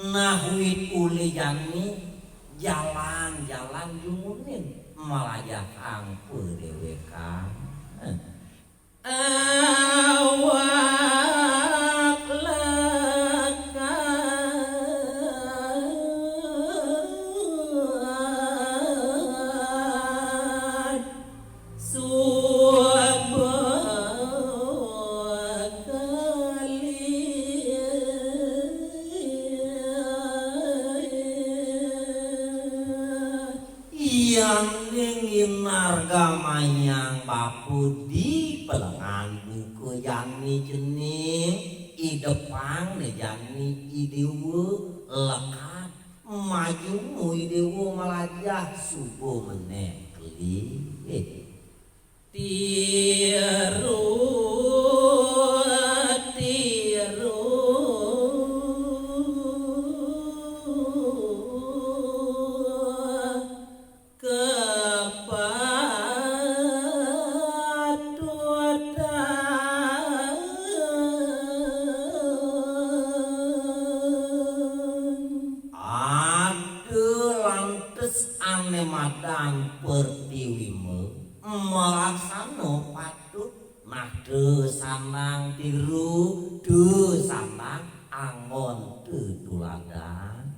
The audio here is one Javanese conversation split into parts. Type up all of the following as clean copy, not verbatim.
Nahwit uli yani jalan-jalan jumunin malayah angku dewekan awak lekat yang ingin nargamanyang bapu di pelengan buku yang ni jening i depan ni jani idewu lekat maju mu idewu melajah subuh menekli tiru madang pertiwime melaksano patut nah sanang tiru sanang angon tuladan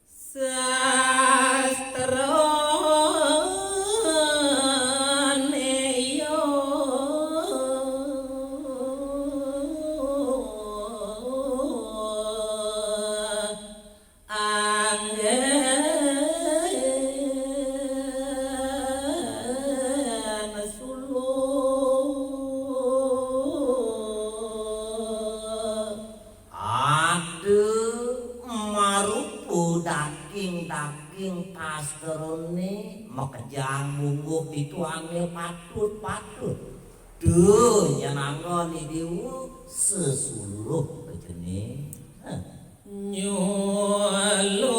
sastra daging pasterone makejang mungguh dituangnya patut nyenangon idiwu sesuluh begini nyolo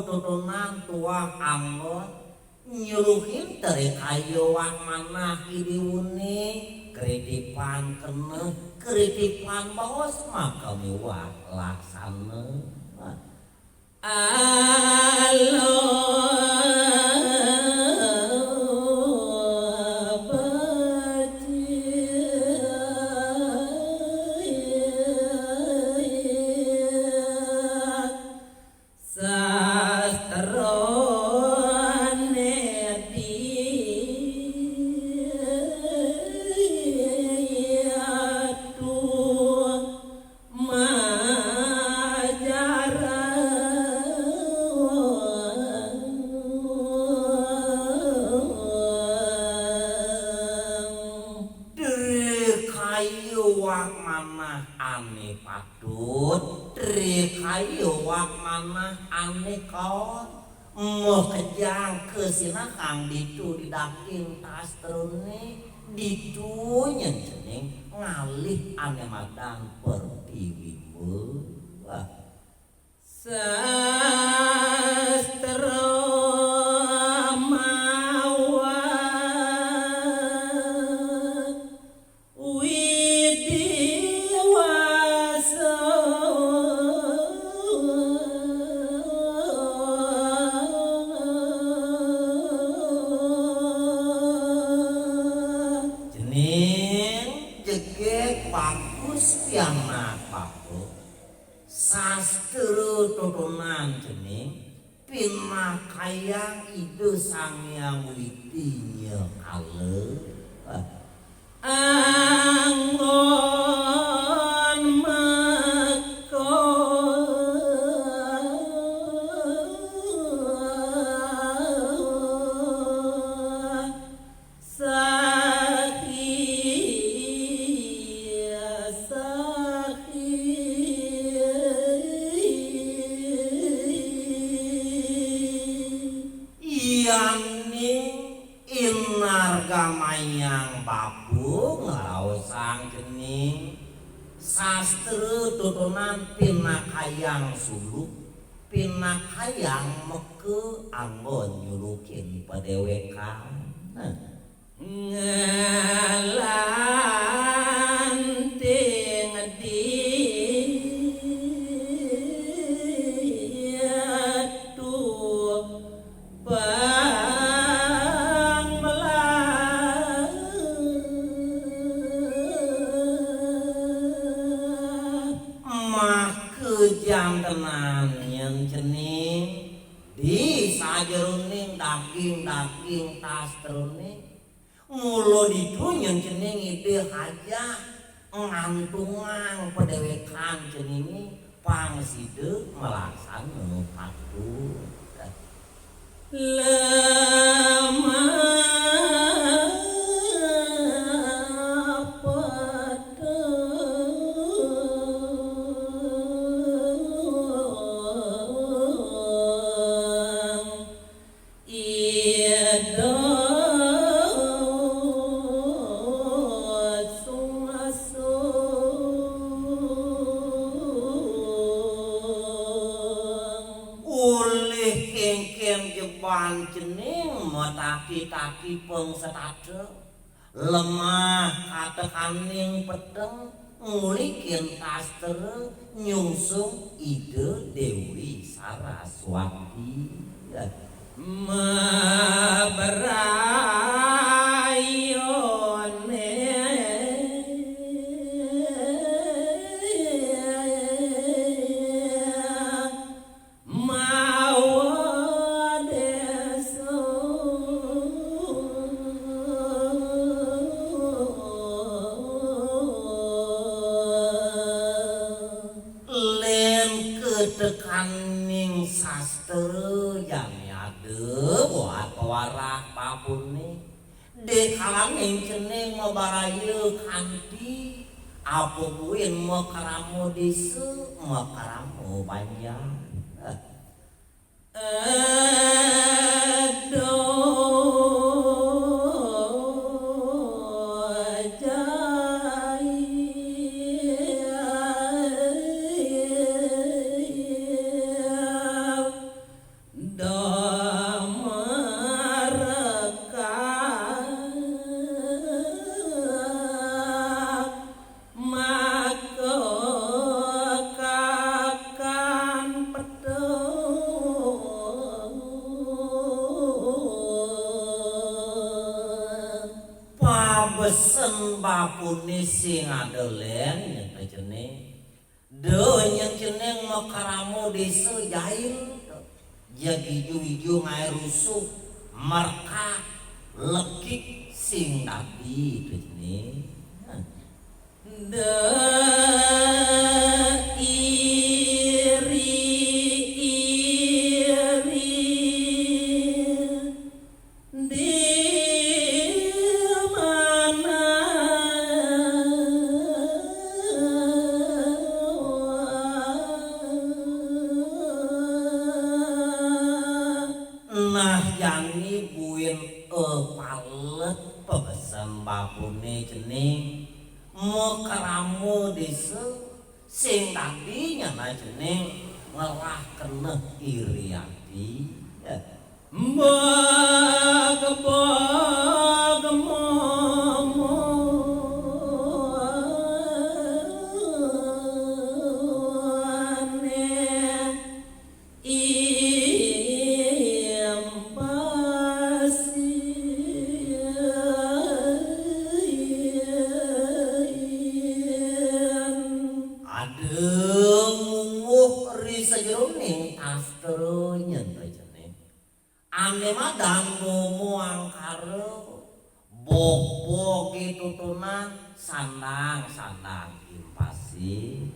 tutunan tuang anggot nyuruhin dari kayu wang manah idiwuni kritipan kena kritipan bos maka miwak laksana ane patut kayu wak manah ane kawan mau kejang kesinakang ditu di daging tas terune ditu nyencening ngalih ane madang pertiwimu sastra cening jege bagus piana papo sastra tutunan cening pinakayang ide Sangyang Witinya kale anggon meko gamayang babu ngeraosang gening sastra tutunan pinakayang suluk pinakayang meke anggon nyulukin padewekan ngalanting jam tenan yang cening di sajeruning daging tas teruning mulo ditu yang cening ide aja ngantungan padewekan cening pangside melaksana patu cening mataki-taki pengsetade lemah katekaning pedeng ngulikin tastere nyungsung ide Dewi Saraswati mabrayone tekaning sastra yang ada buat pewarah papune dekalang cening mabaraya kanti apa buin makaramu desa makaramu banyak pesen bapune sing adelen nyata jeneng do yang jeneng makaramu desa jahil jadi hiju-hiju ngai rusuh marka lekik sing tadi jeneng yani buin palet pebesen bapune jeneng makaramu desa sing tadinya na jeneng ngelah keneh iriati mbak bobo gitu tuna sandang impasi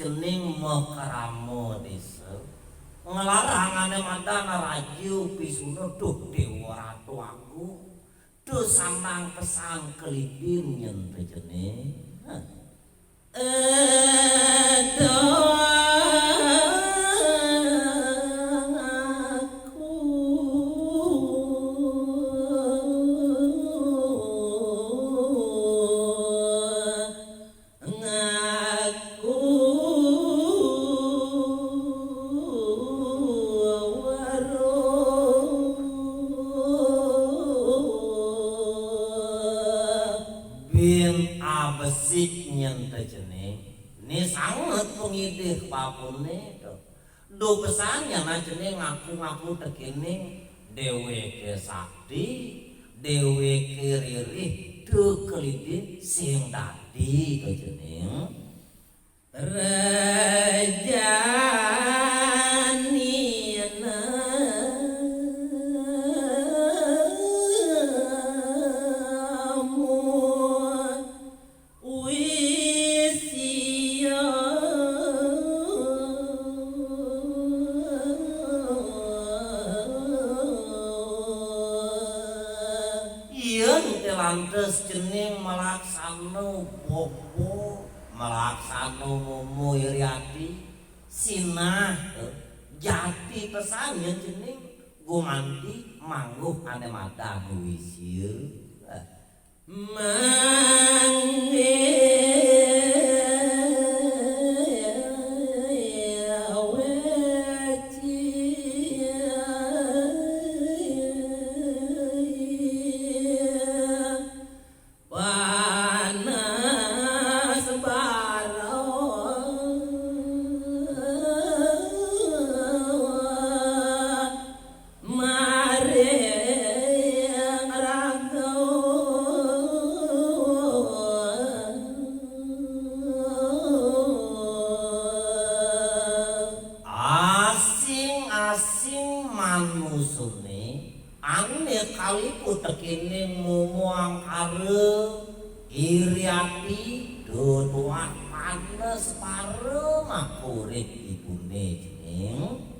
jening makaramo desa ngelarangane madana raju pisuna duh dewa ratu aku duh samang pesang kelidin yen jeneng besik nyente jeneng ni sanget pengidih papune do pesannya na jeneng ngaku tekene dheweke sakti dheweke ririh do kelidih sing dadi to jeneng lantes jeneng malaksana bobo malaksana momo iriati sinah jati pesannya jeneng gumanti mangguh ane mata nuwisieun kaliku tekene ngomong are iriati do tuan panes pare makurip ibune jeneng